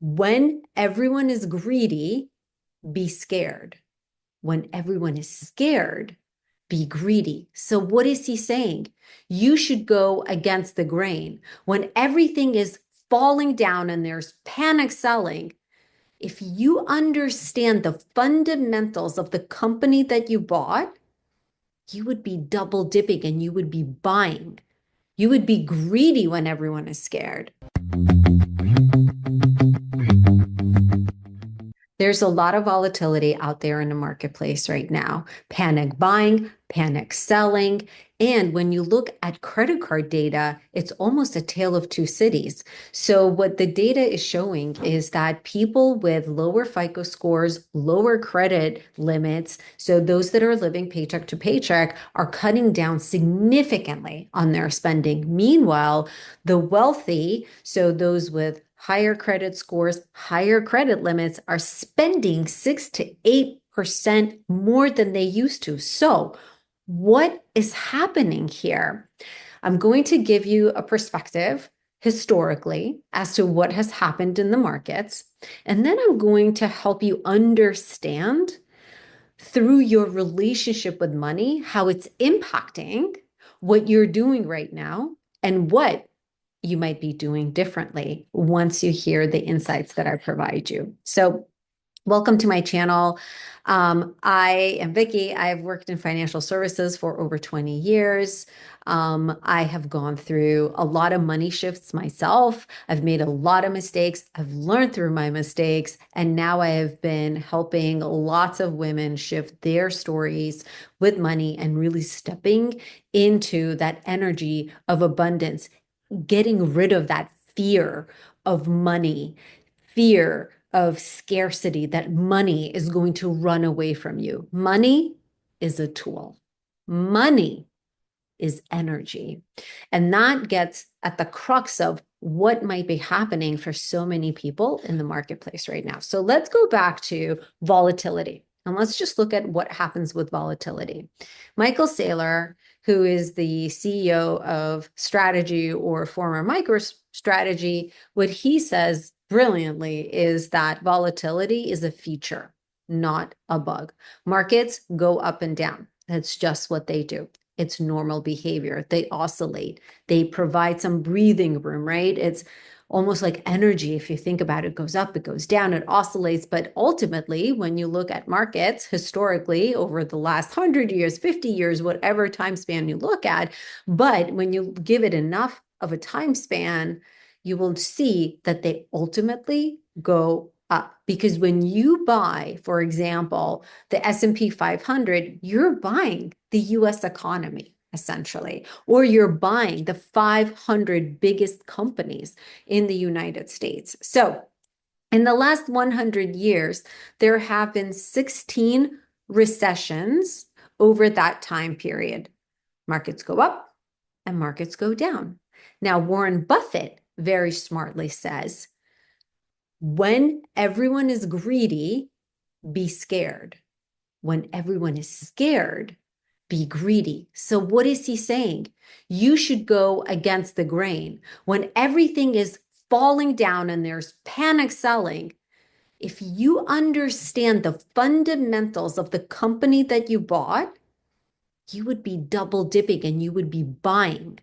When everyone is greedy, be scared. When everyone is scared, be greedy. So what is he saying? You should go against the grain. When everything is falling down and there's panic selling, if you understand the fundamentals of the company that you bought, you would be double dipping and you would be buying. You would be greedy when everyone is scared. There's a lot of volatility out there in the marketplace right now. Panic buying, panic selling. And when you look at credit card data, it's almost a tale of two cities. So what the data is showing is that people with lower FICO scores, lower credit limits, so those that are living paycheck to paycheck, are cutting down significantly on their spending. Meanwhile, the wealthy, so those with higher credit scores, higher credit limits, are spending 6 to 8% more than they used to. So what is happening here? I'm going to give you a perspective historically as to what has happened in the markets. And then I'm going to help you understand through your relationship with money, how it's impacting what you're doing right now and what you might be doing differently once you hear the insights that I provide you. So welcome to my channel. I am Vicki. I've worked in financial services for over 20 years. I have gone through a lot of money shifts myself. I've made a lot of mistakes. I've learned through my mistakes. And now I have been helping lots of women shift their stories with money and really stepping into that energy of abundance, getting rid of that fear of money, fear of scarcity, that money is going to run away from you. Money is a tool. Money is energy. And that gets at the crux of what might be happening for so many people in the marketplace right now. So let's go back to volatility. And let's just look at what happens with volatility. Michael Saylor, who is the CEO of Strategy or former MicroStrategy, what he says brilliantly is that volatility is a feature, not a bug. Markets go up and down. That's just what they do. It's normal behavior. They oscillate. They provide some breathing room, right? It's almost like energy. If you think about it, it goes up, it goes down, it oscillates. But ultimately, when you look at markets historically over the last 100 years, 50 years, whatever time span you look at, but when you give it enough of a time span, you will see that they ultimately go up. Because when you buy, for example, the S&P 500, you're buying the US economy, essentially, or you're buying the 500 biggest companies in the United States. So in the last 100 years, there have been 16 recessions over that time period. Markets go up and markets go down. Now, Warren Buffett very smartly says, when everyone is greedy, be scared. When everyone is scared, be greedy. So what is he saying? You should go against the grain. When everything is falling down and there's panic selling, if you understand the fundamentals of the company that you bought, you would be double dipping and you would be buying.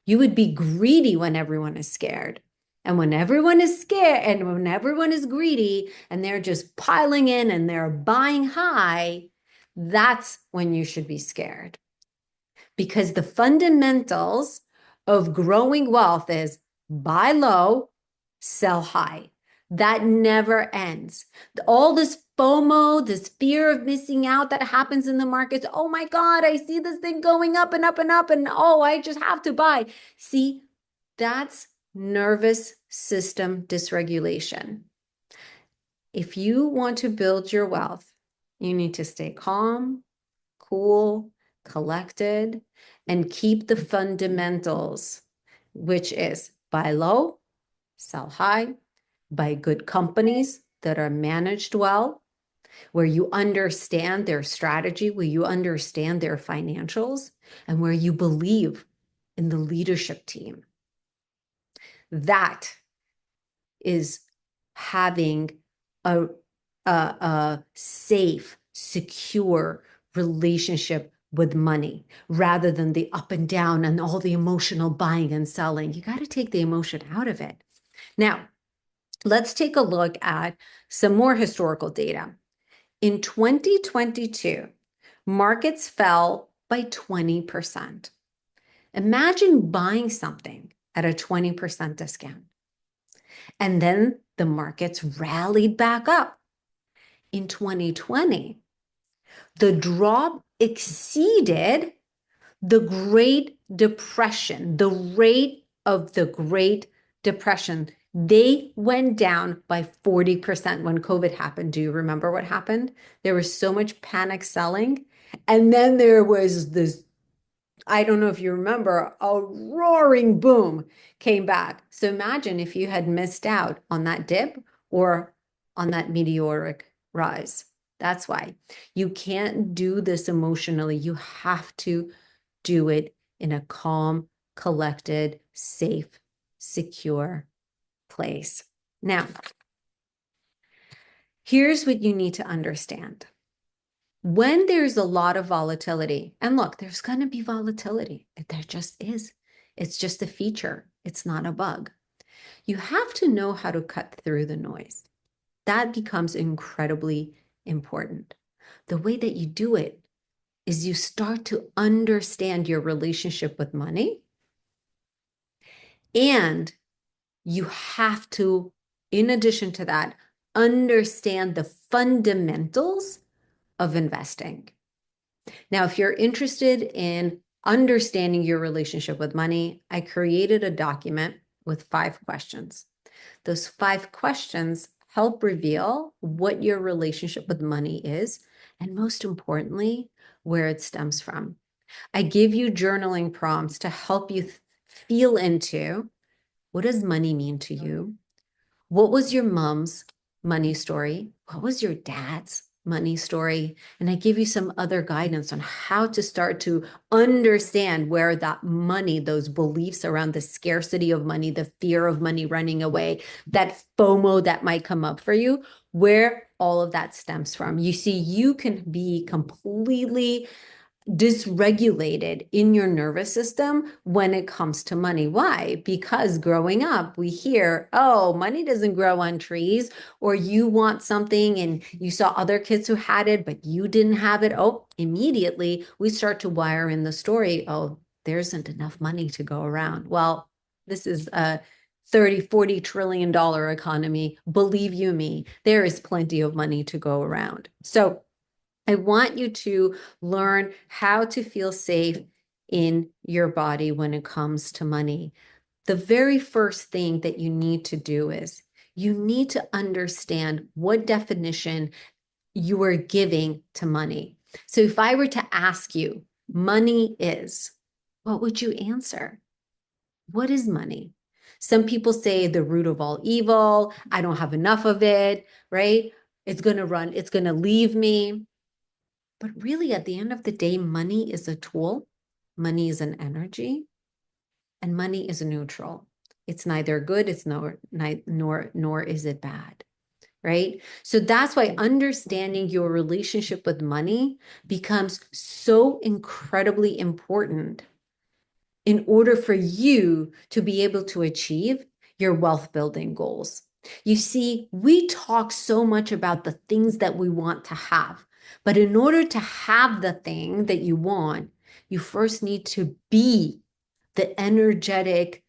You would be greedy when everyone is scared. And when everyone is scared and when everyone is greedy and they're just piling in and they're buying high, that's when you should be scared. Because the fundamentals of growing wealth is buy low, sell high. That never ends. All this FOMO, this fear of missing out that happens in the markets. Oh my God, I see this thing going up and up and up, and oh, I just have to buy. See, that's nervous system dysregulation. If you want to build your wealth, you need to stay calm, cool, collected, and keep the fundamentals, which is buy low, sell high, buy good companies that are managed well, where you understand their strategy, where you understand their financials, and where you believe in the leadership team. That is having a, a safe, secure relationship with money rather than the up and down and all the emotional buying and selling. You got to take the emotion out of it. Now, let's take a look at some more historical data. In 2022, markets fell by 20%. Imagine buying something at a 20% discount. And then the markets rallied back up. In 2020, the drop exceeded the Great Depression, the rate of the Great Depression. They went down by 40% when COVID happened. Do you remember what happened? There was so much panic selling. And then there was this, I don't know if you remember, a roaring boom came back. So imagine if you had missed out on that dip or on that meteoric rise. That's why you can't do this emotionally. You have to do it in a calm, collected, safe, secure place. Now, here's what you need to understand. When there's a lot of volatility, and look, there's going to be volatility. There just is. It's just a feature. It's not a bug. You have to know how to cut through the noise. That becomes incredibly important. The way that you do it is you start to understand your relationship with money, and you have to, in addition to that, understand the fundamentals of investing. Now, if you're interested in understanding your relationship with money, I created a document with 5 questions. Those 5 questions help reveal what your relationship with money is, and most importantly, where it stems from. I give you journaling prompts to help you feel into, what does money mean to you? What was your mom's money story? What was your dad's money story? And I give you some other guidance on how to start to understand where that money, those beliefs around the scarcity of money, the fear of money running away, that FOMO that might come up for you, where all of that stems from. You see, you can be completely dysregulated in your nervous system when it comes to money. Why? Because growing up, we hear, oh, money doesn't grow on trees, or you want something and you saw other kids who had it, but you didn't have it. Oh, immediately we start to wire in the story, oh, there isn't enough money to go around. Well, this is a 30, $40 trillion economy. Believe you me, there is plenty of money to go around. So I want you to learn how to feel safe in your body when it comes to money. The very first thing that you need to do is you need to understand what definition you are giving to money. So if I were to ask you, money is, what would you answer? What is money? Some people say the root of all evil. I don't have enough of it, right? It's going to run, it's going to leave me. But really, at the end of the day, money is a tool, money is an energy, and money is neutral. It's neither good, it's nor is it bad, right? So that's why understanding your relationship with money becomes so incredibly important in order for you to be able to achieve your wealth building goals. You see, we talk so much about the things that we want to have, but in order to have the thing that you want, you first need to be the energetic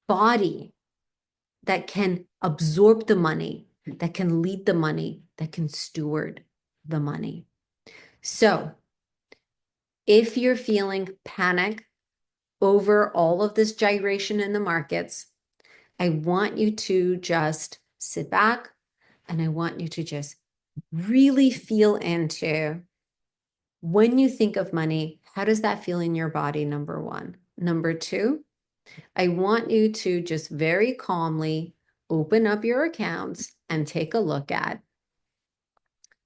body that can absorb the money, that can lead the money, that can steward the money. So if you're feeling panic over all of this gyration in the markets, I want you to just sit back and I want you to just really feel into, when you think of money, how does that feel in your body? Number 1. Number 2, I want you to just very calmly open up your accounts and take a look at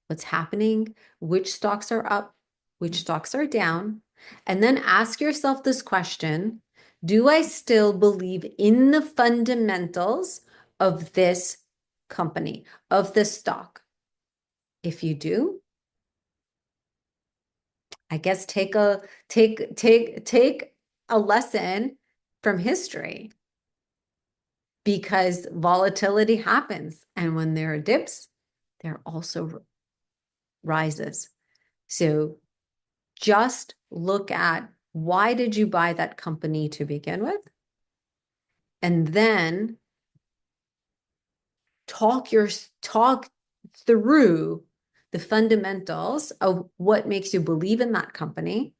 what's happening, which stocks are up, which stocks are down, and then ask yourself this question: do I still believe in the fundamentals of this company, of this stock? If you do, I guess take a lesson from history, because volatility happens, and when there are dips, there are also rises. So just look at, why did you buy that company to begin with? And then talk through the fundamentals of what makes you believe in that company,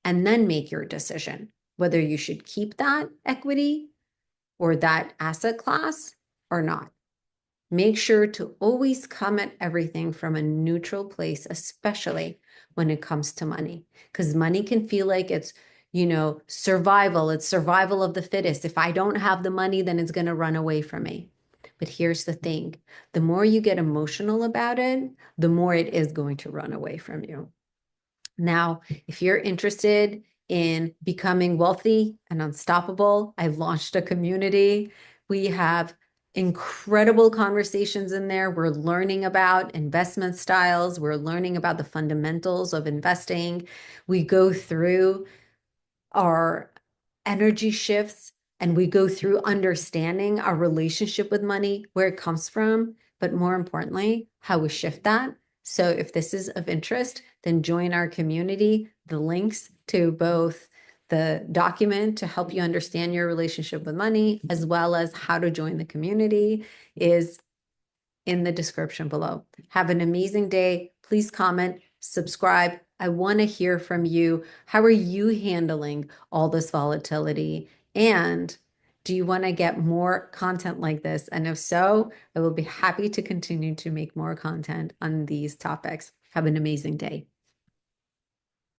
and then make your decision whether you should keep that equity or that asset class or not. Make sure to always come at everything from a neutral place, especially when it comes to money, because money can feel like it's, survival. It's survival of the fittest. If I don't have the money, then it's going to run away from me. But here's the thing. The more you get emotional about it, the more it is going to run away from you. Now, if you're interested in becoming wealthy and unstoppable, I launched a community. We have incredible conversations in there. We're learning about investment styles. We're learning about the fundamentals of investing. We go through our energy shifts, and we go through understanding our relationship with money, where it comes from, but more importantly, how we shift that. So if this is of interest, then join our community. The links to both the document to help you understand your relationship with money, as well as how to join the community, is in the description below. Have an amazing day. Please comment, subscribe. I want to hear from you. How are you handling all this volatility? And do you want to get more content like this? And if so, I will be happy to continue to make more content on these topics. Have an amazing day.